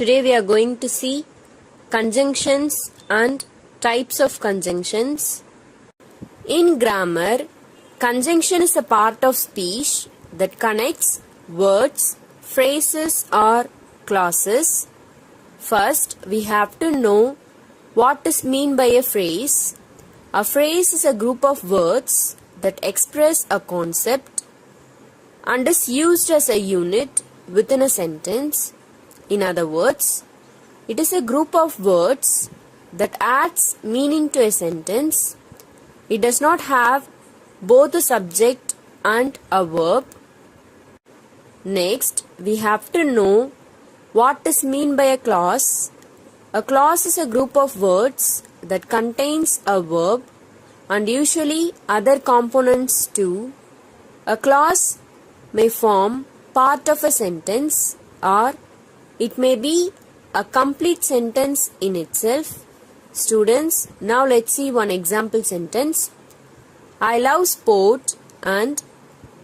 Today we are going to see conjunctions and types of conjunctions. In grammar, conjunction is a part of speech that connects words, phrases or clauses. First, we have to know what is meant by a phrase. A phrase is a group of words that express a concept and is used as a unit within a sentence. In other words, it is a group of words that adds meaning to a sentence. It does not have both a subject and a verb. Next, we have to know what is meant by a clause. A clause is a group of words that contains a verb and usually other components too. A clause may form part of a sentence or it may be a complete sentence in itself. Students, now let's see one example sentence. I love sport and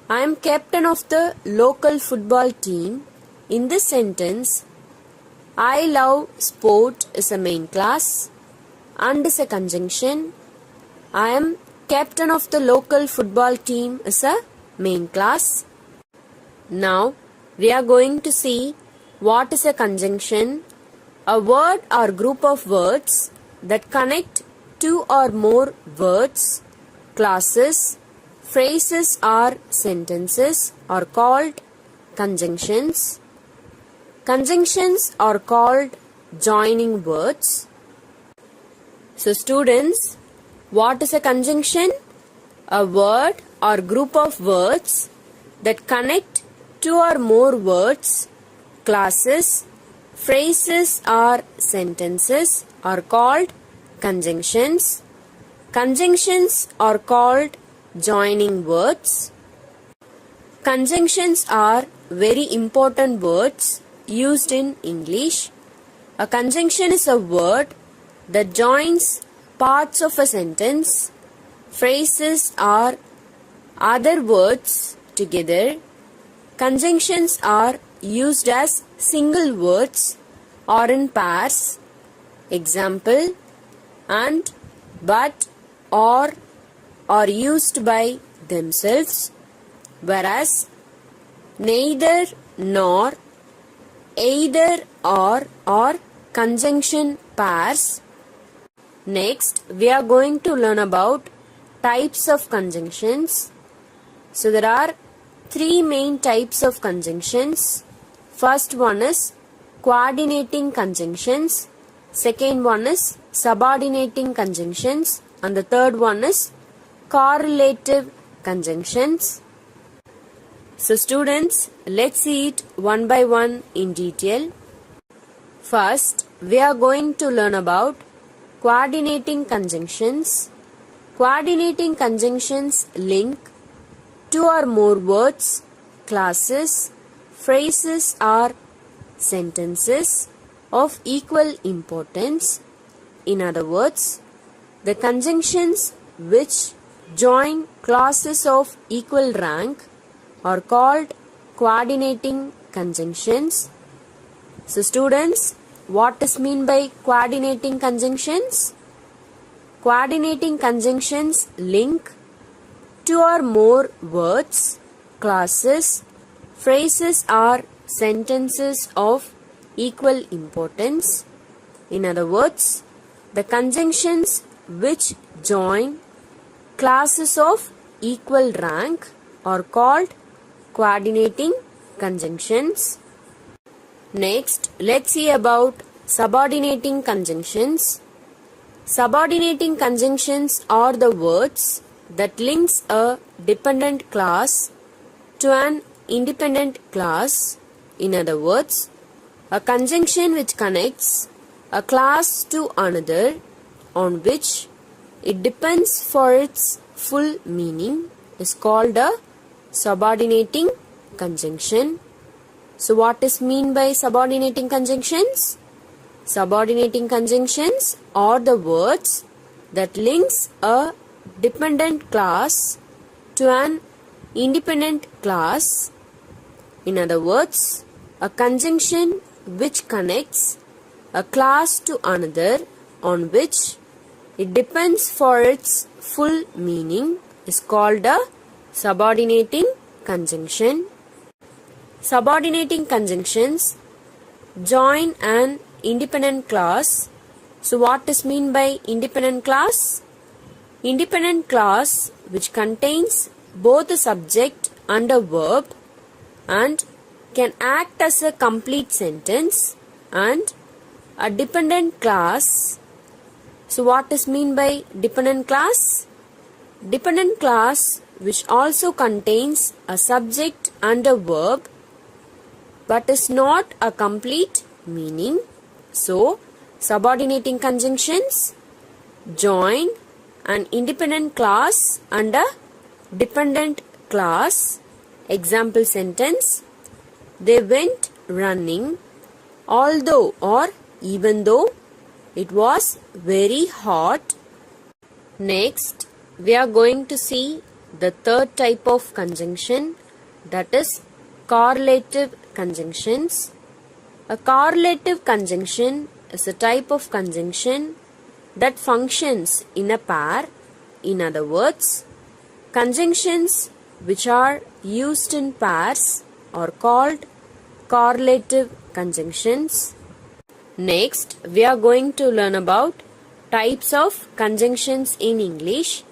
I am captain of the local football team. In this sentence, I love sport is a main clause and is a conjunction. I am captain of the local football team is a main clause. Now, we are going to see what is a conjunction. A word or group of words that connect two or more words, clauses, phrases or sentences are called conjunctions. Conjunctions are called joining words. So students, what is a conjunction? A word or group of words that connect two or more words, clauses, phrases or sentences are called conjunctions. Conjunctions are called joining words. Conjunctions are very important words used in English. A conjunction is a word that joins parts of a sentence, phrases or other words together. Conjunctions are used as single words or in pairs. Example, and, but, or are used by themselves, whereas neither, nor, either, or are conjunction pairs. Next, we are going to learn about types of conjunctions. So there are three main types of conjunctions. First one is coordinating conjunctions. Second one is subordinating conjunctions. And the third one is correlative conjunctions. So students, let's see it one by one in detail. First, we are going to learn about coordinating conjunctions. Coordinating conjunctions link two or more words, clauses, phrases or sentences of equal importance. In other words, the conjunctions which join clauses of equal rank are called coordinating conjunctions. So students, what is meant by coordinating conjunctions? Coordinating conjunctions link two or more words, clauses, phrases or sentences of equal importance. In other words, the conjunctions which join clauses of equal rank are called coordinating conjunctions. Next, let's see about subordinating conjunctions. Subordinating conjunctions are the words that links a dependent clause to an independent clause. In other words, a conjunction which connects a clause to another on which it depends for its full meaning is called a subordinating conjunction. So what is meant by subordinating conjunctions? Subordinating conjunctions are the words that links a dependent clause to an independent clause. In other words, a conjunction which connects a class to another on which it depends for its full meaning is called a subordinating conjunction. Subordinating conjunctions join an independent clause. So what is meant by independent clause? Independent clause which contains both a subject and a verb and can act as a complete sentence, and a dependent clause. So what is meant by dependent clause? Dependent clause which also contains a subject and a verb but is not a complete meaning. So subordinating conjunctions join an independent clause and a dependent clause. Example sentence: they went running although or even though it was very hot. Next, we are going to see the third type of conjunction, that is correlative conjunctions. A correlative conjunction is a type of conjunction that functions in a pair. In other words, conjunctions which are used in pairs are called correlative conjunctions. Next, we are going to learn about types of conjunctions in English.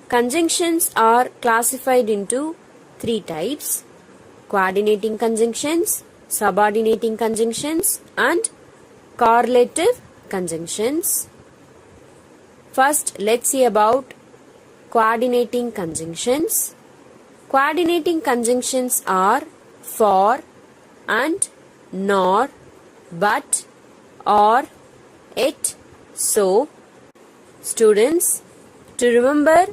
Conjunctions are classified into three types: coordinating conjunctions, subordinating conjunctions, and correlative conjunctions. First, let's see about coordinating conjunctions. Coordinating conjunctions are for, and, nor, but, or, it, so. Students, to remember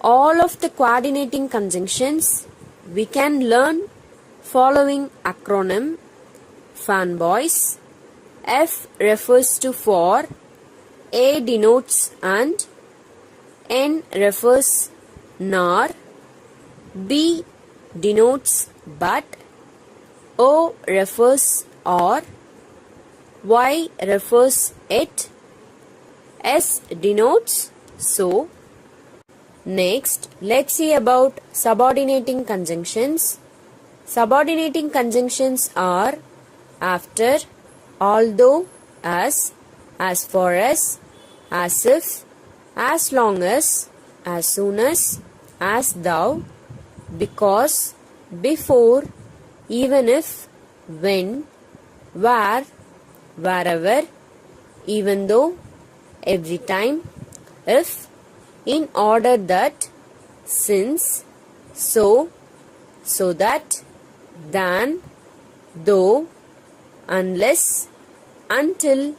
all of the coordinating conjunctions, we can learn following acronym. Fanboys. F refers to for, A denotes and, N refers nor, B denotes but, O refers or, Y refers it, S denotes so. Next, let's see about subordinating conjunctions. Subordinating conjunctions are after, although, as far as if, as long as soon as thou, because, before, even if, when, where, wherever, even though, every time, if, in order that, since, so, so that, than, though, unless, until,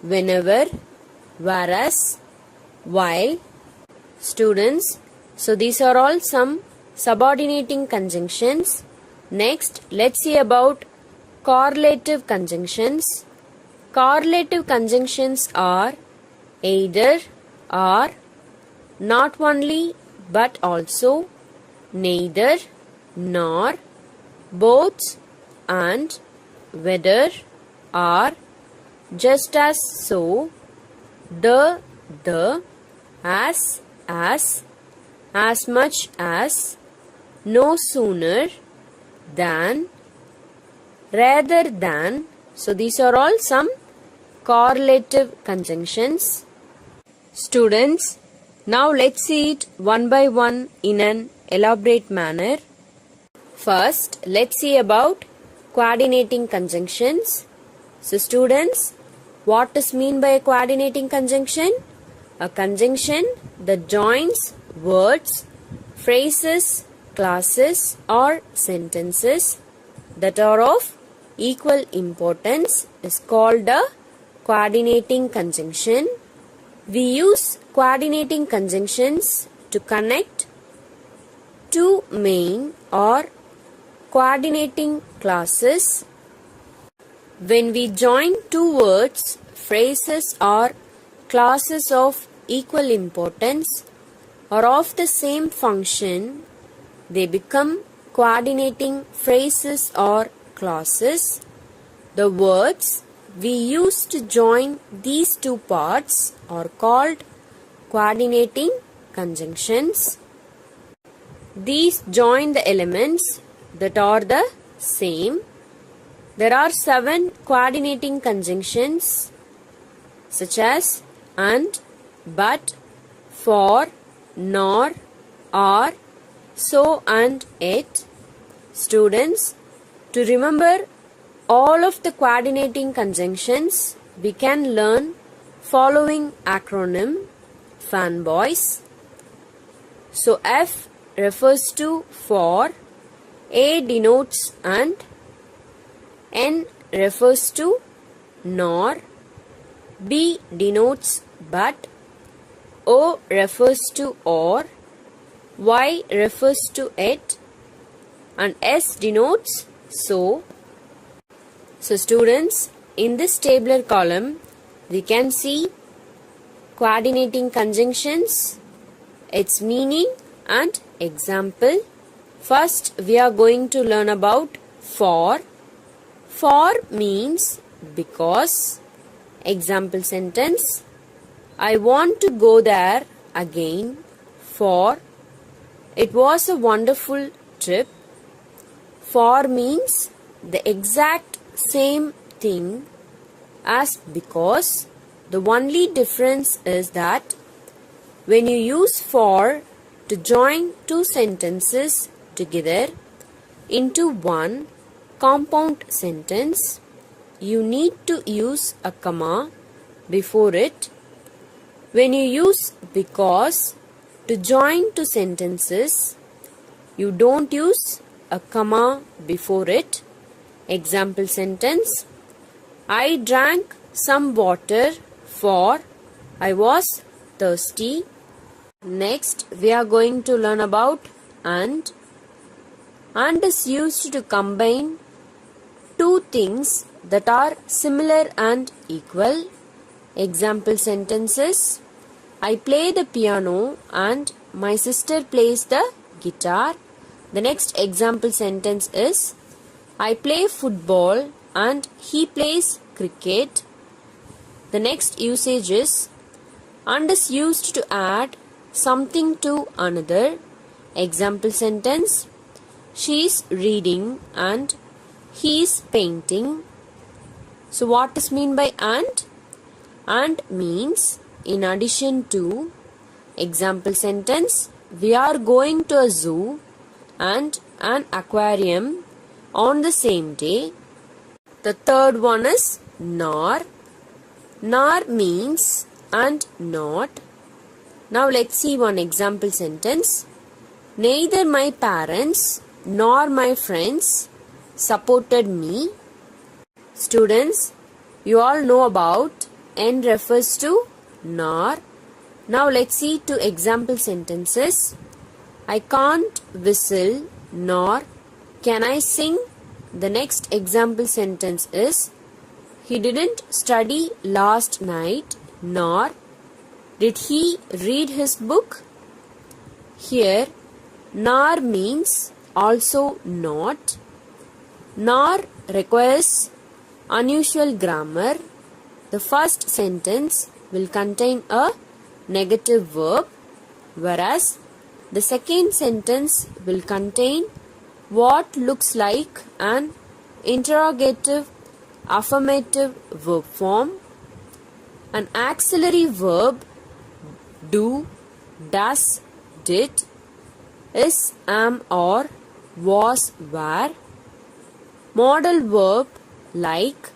whenever, whereas, while. Students, so these are all some subordinating conjunctions. Next, let's see about correlative conjunctions. Correlative conjunctions are either, or, not only but also, neither, nor, both, and, whether, or, just as so, the, as much as, no sooner, than, rather than. So these are all some correlative conjunctions. Students, now let's see it one by one in an elaborate manner. First, let's see about coordinating conjunctions. So students, what is mean by a coordinating conjunction? A conjunction that joins words, phrases, clauses or sentences that are of equal importance is called a coordinating conjunction. We use coordinating conjunctions to connect two main or coordinating clauses. When we join two words, phrases or clauses of equal importance or of the same function, they become coordinating phrases or clauses. The words we use to join these two parts are called coordinating conjunctions. These join the elements that are the same. There are 7 coordinating conjunctions such as and, but, for, nor, or, so and yet. Students, to remember all of the coordinating conjunctions, we can learn following acronym fanboys. So F refers to for, A denotes and, N refers to nor, B denotes but, O refers to or, Y refers to it, and S denotes so. So students, in this tabular column, we can see coordinating conjunctions, its meaning and example. First, we are going to learn about for. For means because. Example sentence, I want to go there again for it was a wonderful trip. For means the exact same thing as because. The only difference is that when you use for to join two sentences together into one compound sentence, you need to use a comma before it. When you use because to join two sentences, you don't use a comma before it. Example sentence, I drank some water for I was thirsty. Next, we are going to learn about and. And is used to combine two things that are similar and equal. Example sentences, I play the piano and my sister plays the guitar. The next example sentence is, I play football and he plays cricket. The next usage is, and is used to add something to another. Example sentence, she is reading and he is painting. So what is mean by and? And means in addition to. Example sentence, we are going to a zoo and an aquarium on the same day. The third one is nor. Nor means and not. Now let's see one example sentence. Neither my parents nor my friends supported me. Students, you all know about N refers to nor. Now let's see two example sentences. I can't whistle nor can I sing. The next example sentence is, he didn't study last night nor did he read his book. Here, nor means also not. Nor requires unusual grammar. The first sentence will contain a negative verb, whereas the second sentence will contain what looks like an interrogative affirmative verb form. An auxiliary verb do, does, did, is, am, or was, were. Modal verb like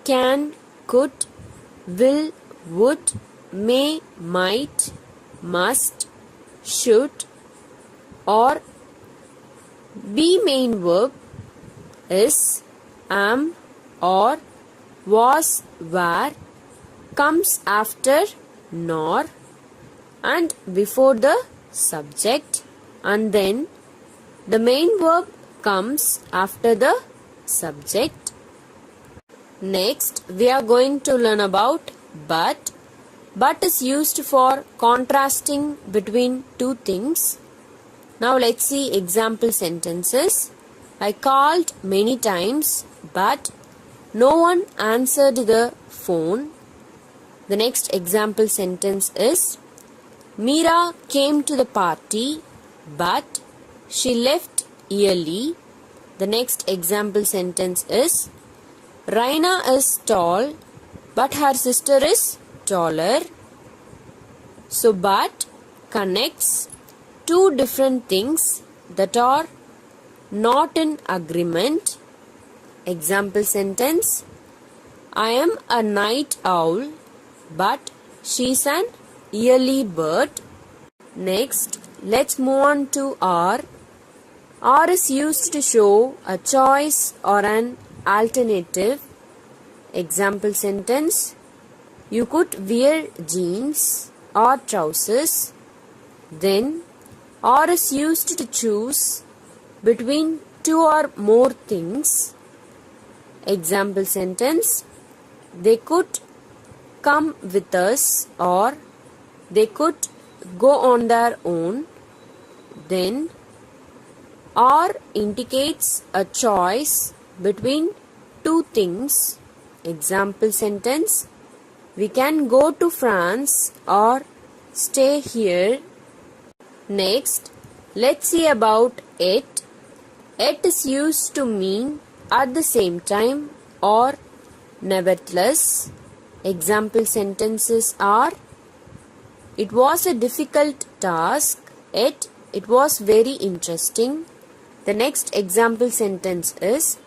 can, could, will, would, may, might, must, should, or be main verb is, am, or was, were, comes after nor and before the subject, and then the main verb comes after the subject. Next, we are going to learn about but. But is used for contrasting between two things. Now let's see example sentences. I called many times but No one answered the phone. The next example sentence is Meera came to the party but she left early. The next example sentence is Raina is tall but her sister is taller. So but connects two different things that are not in agreement. Example sentence I am a night owl but she's an early bird. Next, let's move on to R. R is used to show a choice or an alternative. Example sentence you could wear jeans or trousers. Then R is used to choose between two or more things. Example sentence they could come with us or they could go on their own. Then R indicates a choice between two things. Example sentence we can go to France or stay here. Next, let's see about it. It is used to mean at the same time or nevertheless. Example sentences are it was a difficult task, yet it was very interesting. The next example sentence is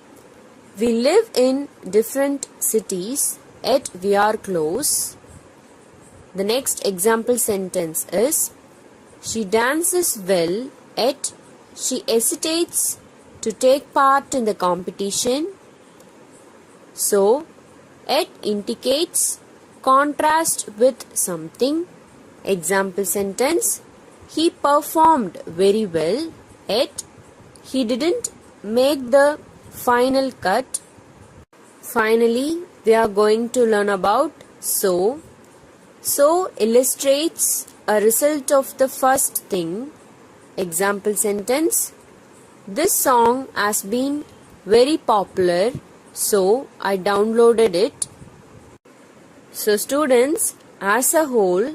we live in different cities, yet we are close. The next example sentence is she dances well, yet she hesitates to take part in the competition. So, it indicates contrast with something. Example sentence he performed very well, yet he didn't make the final cut. Finally, we are going to learn about so. So illustrates a result of the first thing. Example sentence this song has been very popular, so I downloaded it. So students, as a whole,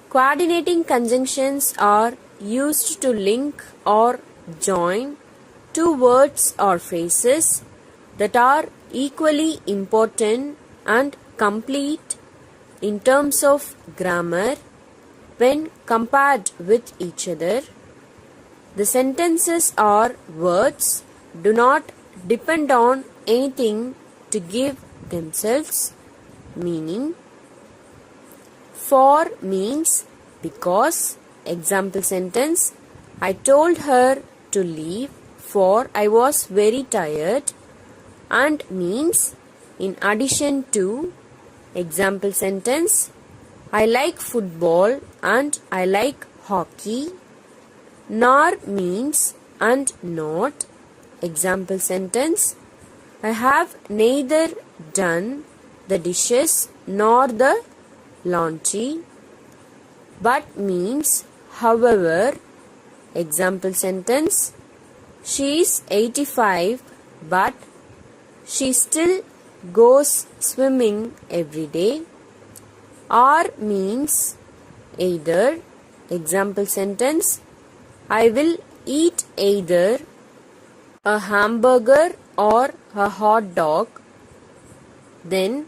coordinating conjunctions are used to link or join two words or phrases that are equally important and complete in terms of grammar when compared with each other. The sentences or words do not depend on anything to give themselves meaning. For means because. Example sentence I told her to leave for I was very tired. And means in addition to. Example sentence I like football and I like hockey. Nor means and not. Example sentence I have neither done the dishes nor the laundry. But means however. Example sentence she is 85 but she still goes swimming every day. Or means either. Example sentence I will eat either a hamburger or a hot dog. Then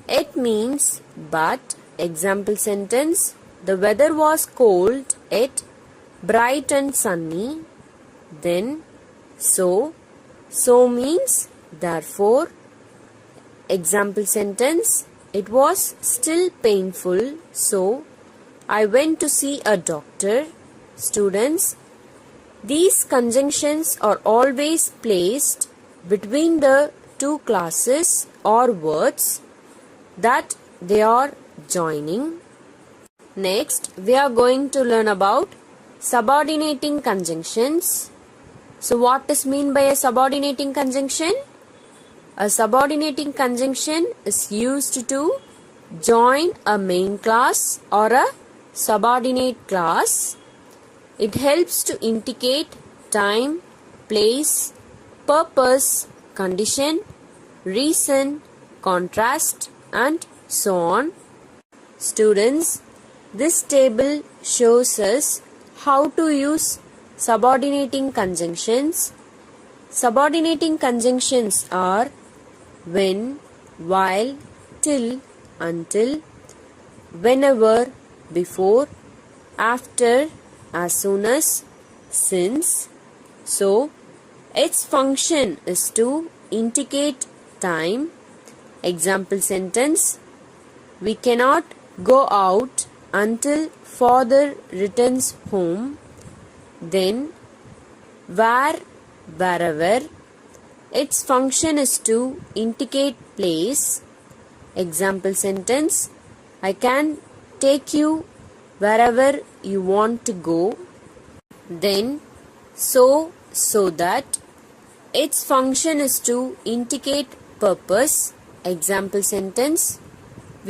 it means but. Example sentence the weather was cold yet bright and sunny. Then so. So means therefore. Example sentence it was still painful, so I went to see a doctor. Students, these conjunctions are always placed between the two classes or words that they are joining. Next, we are going to learn about subordinating conjunctions. So what is mean by a subordinating conjunction? A subordinating conjunction is used to join a main class or a subordinate class. It helps to indicate time, place, purpose, condition, reason, contrast, and so on. Students, this table shows us how to use subordinating conjunctions. Subordinating conjunctions are when, while, till, until, whenever, before, after, as soon as, since. So, its function is to indicate time. Example sentence: we cannot go out until father returns home. Then, where, wherever. Its function is to indicate place. Example sentence: I can take you wherever you want to go. Then, so that. Its function is to indicate purpose. Example sentence: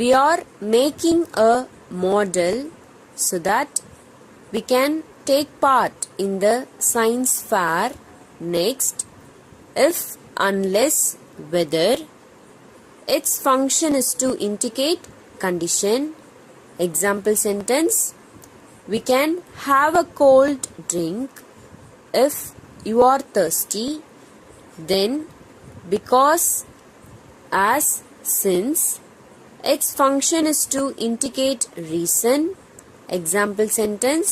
we are making a model so that we can take part in the science fair. Next, if, unless, whether. Its function is to indicate condition. Example sentence: we can have a cold drink if you are thirsty. Then, because, as, since. Its function is to indicate reason. Example sentence: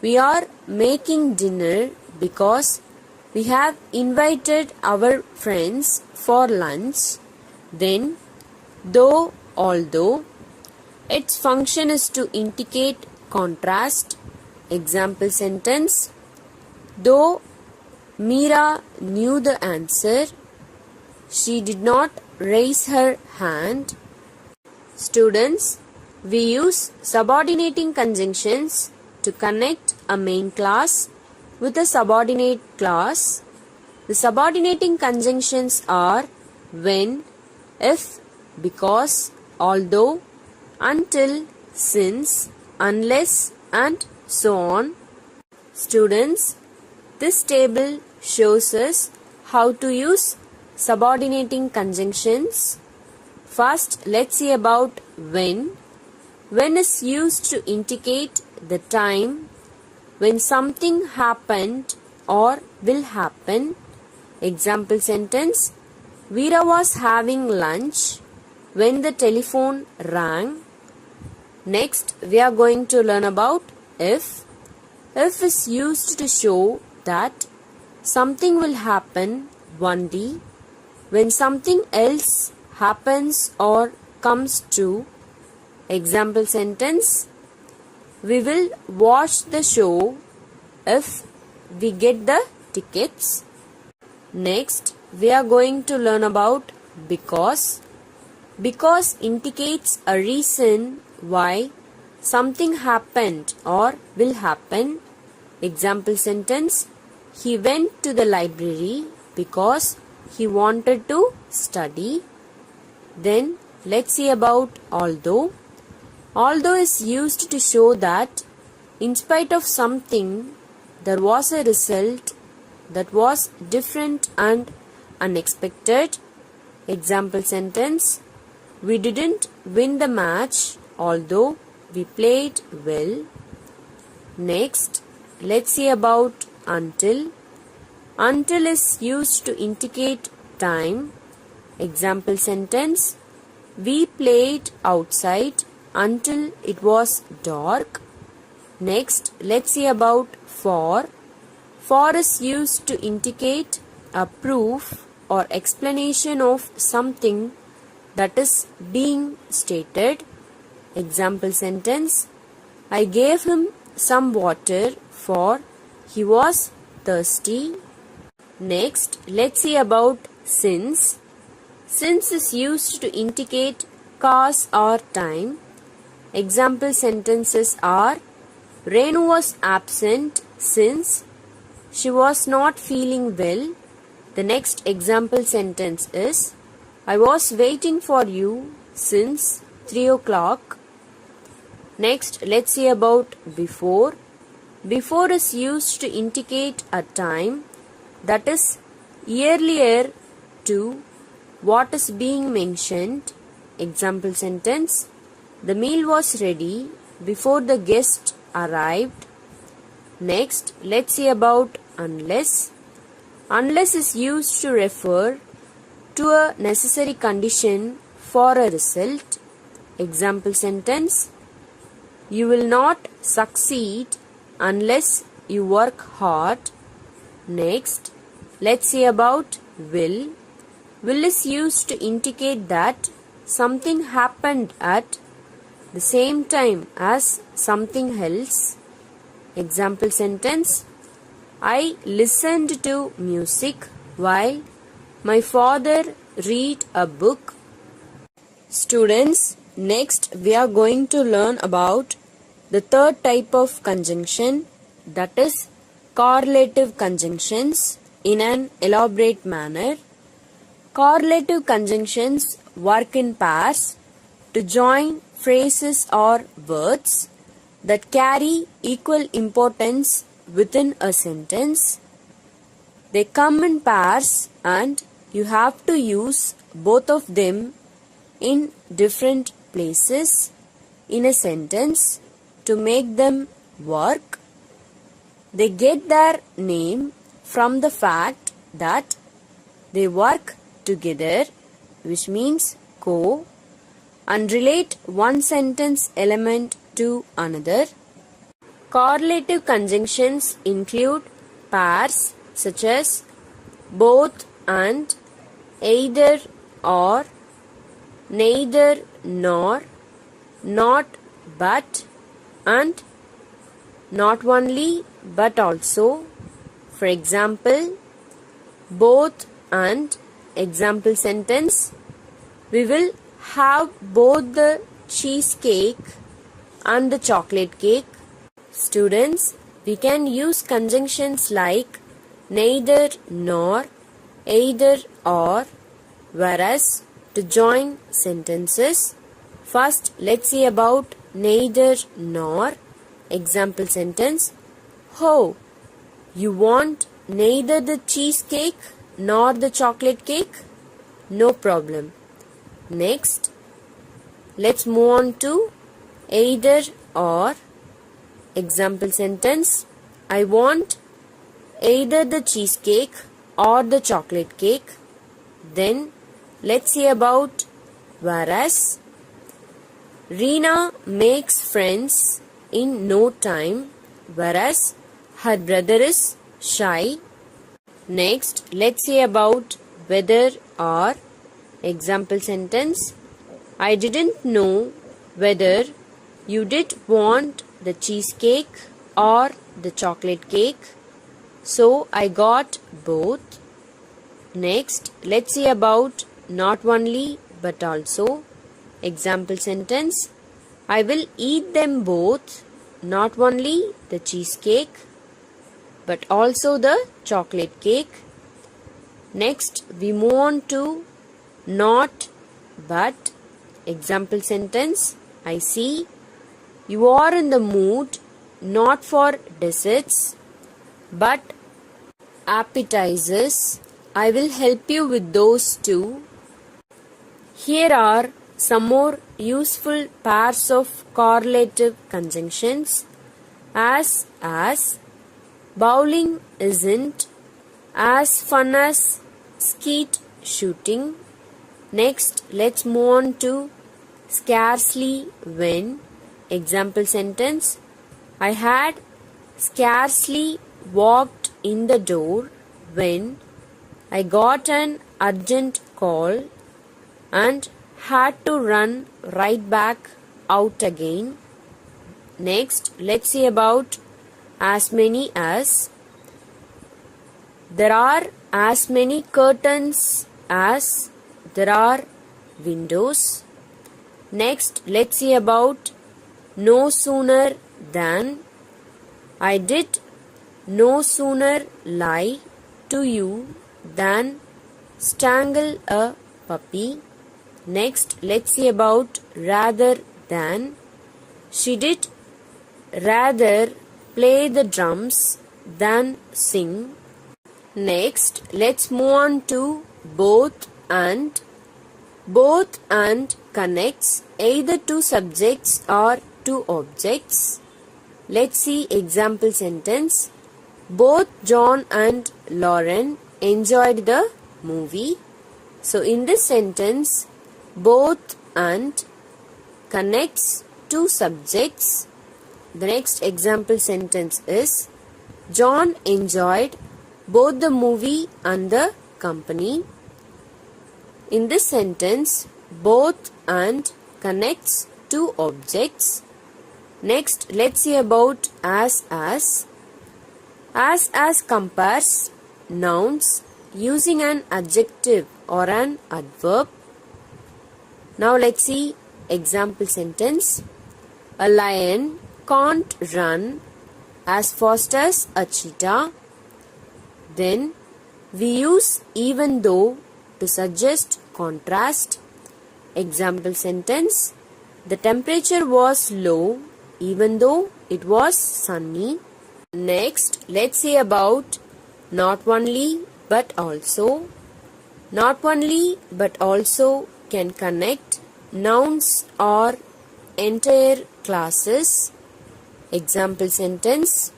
we are making dinner because we have invited our friends for lunch. Then, though, although. Its function is to indicate contrast. Example sentence: though Meera knew the answer, she did not raise her hand. Students, we use subordinating conjunctions to connect a main class with a subordinate class. The subordinating conjunctions are when, if, because, although, until, since, unless, and so on. Students, this table shows us how to use subordinating conjunctions. First, let's see about when. When is used to indicate the time when something happened or will happen. Example sentence: Veera was having lunch when the telephone rang. Next, we are going to learn about if. If is used to show that something will happen only when something else happens or comes true. Example sentence: we will watch the show if we get the tickets. Next, we are going to learn about because. Because indicates a reason why something happened or will happen. Example sentence: he went to the library because he wanted to study. Then let's see about although. Although is used to show that in spite of something, there was a result that was different and unexpected. Example sentence: we didn't win the match although we played well. Next, let's see about until. Until is used to indicate time. Example sentence: we played outside until it was dark. Next, let's see about for. For is used to indicate a proof or explanation of something that is being stated. Example sentence: I gave him some water for he was thirsty. Next, let's see about since. Since is used to indicate cause or time. Example sentences are: Renu was absent since she was not feeling well. The next example sentence is: I was waiting for you since 3 o'clock. Next, let's see about before. Before is used to indicate a time that is earlier to what is being mentioned. Example sentence. The meal was ready before the guest arrived. Next, let's see about unless. Unless is used to refer to a necessary condition for a result. Example sentence. You will not succeed unless you work hard. Next, let's see about will. Will is used to indicate that something happened at the same time as something else. Example sentence. I listened to music while my father read a book. Students, next we are going to learn about the third type of conjunction, that is correlative conjunctions in an elaborate manner. Correlative conjunctions work in pairs to join phrases or words that carry equal importance within a sentence. They come in pairs and you have to use both of them in different places in a sentence to make them work. They get their name from the fact that they work together, which means co, and relate one sentence element to another. Correlative conjunctions include pairs such as both and, either or, neither nor, not but, and not only but also. For example, both and. Example sentence. We will have both the cheesecake and the chocolate cake. Students, we can use conjunctions like neither nor, either or, whereas to join sentences. First, let's see about neither nor. Example sentence. Oh, you want neither the cheesecake nor the chocolate cake? No problem. Next, let's move on to either or. Example sentence. I want either the cheesecake or the chocolate cake. Then let's see about whereas. Reena makes friends in no time, whereas her brother is shy. Next, let's see about whether or. Example sentence. I didn't know whether you did want the cheesecake or the chocolate cake, so I got both. Next, let's see about not only but also. Example sentence. I will eat them both, not only the cheesecake but also the chocolate cake. Next, we move on to not but. Example sentence. I see you are in the mood not for desserts but appetizers. I will help you with those too. Here are some more useful pairs of correlative conjunctions. As bowling isn't as fun as skeet shooting. Next, let's move on to scarcely when. Example sentence. I had scarcely walked in the door when I got an urgent call and had to run right back out again. Next, let's see about as many as. There are as many curtains as there are windows. Next, let's see about no sooner than. I did no sooner lie to you than strangle a puppy. Next, let's see about rather than. She did rather play the drums than sing. Next, let's move on to both and. Both and connects either two subjects or two objects. Let's see example sentence. Both John and Lauren enjoyed the movie. So in this sentence, both and connects two subjects. The next example sentence is John enjoyed both the movie and the company. In this sentence, both and connects two objects. Next, let's see about as. As compares nouns using an adjective or an adverb. Now let's see example sentence. A lion can't run as fast as a cheetah. Then we use even though to suggest contrast. Example sentence. The temperature was low even though it was sunny. Next, let's see about not only but also. Not only but also can connect nouns or entire classes. Example sentence.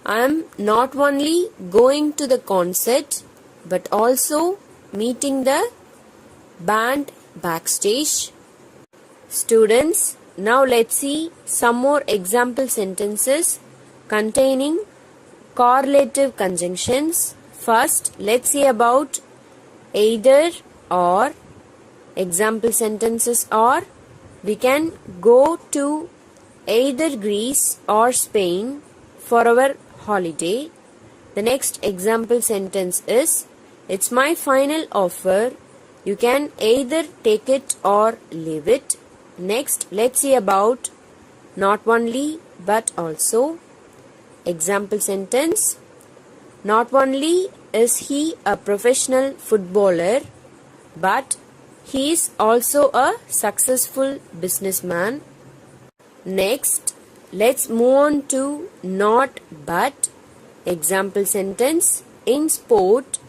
I am not only going to the concert but also meeting the band backstage. Students, now let's see some more example sentences containing correlative conjunctions. First, let's see about either or. Example sentences are we can go to either Greece or Spain for our holiday. The next example sentence is it's my final offer. You can either take it or leave it. Next, let's see about not only but also. Example sentence. Not only is he a professional footballer, but he is also a successful businessman. Next, let's move on to not but. Example sentence. In sport,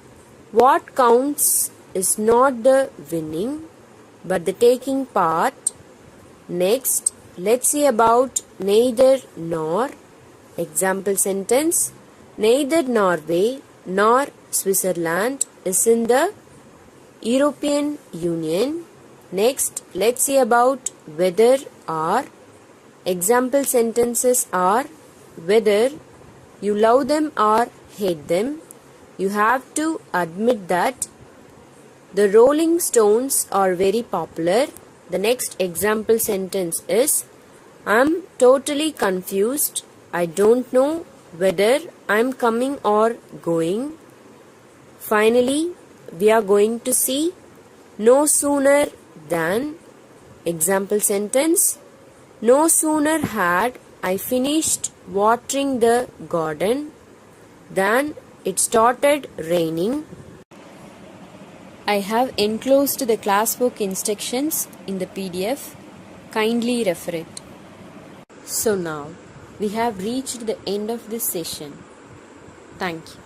what counts is not the winning, but the taking part. Next, let's see about neither nor. Example sentence. Neither Norway nor Switzerland is in the European Union. Next, let's see about whether or. Example sentences are whether you love them or hate them. You have to admit that the Rolling Stones are very popular. The next example sentence is I'm totally confused. I don't know whether I'm coming or going. Finally, we are going to see no sooner than. Example sentence. No sooner had I finished watering the garden than it started raining. I have enclosed the classwork instructions in the PDF. Kindly refer it. So now, we have reached the end of this session. Thank you.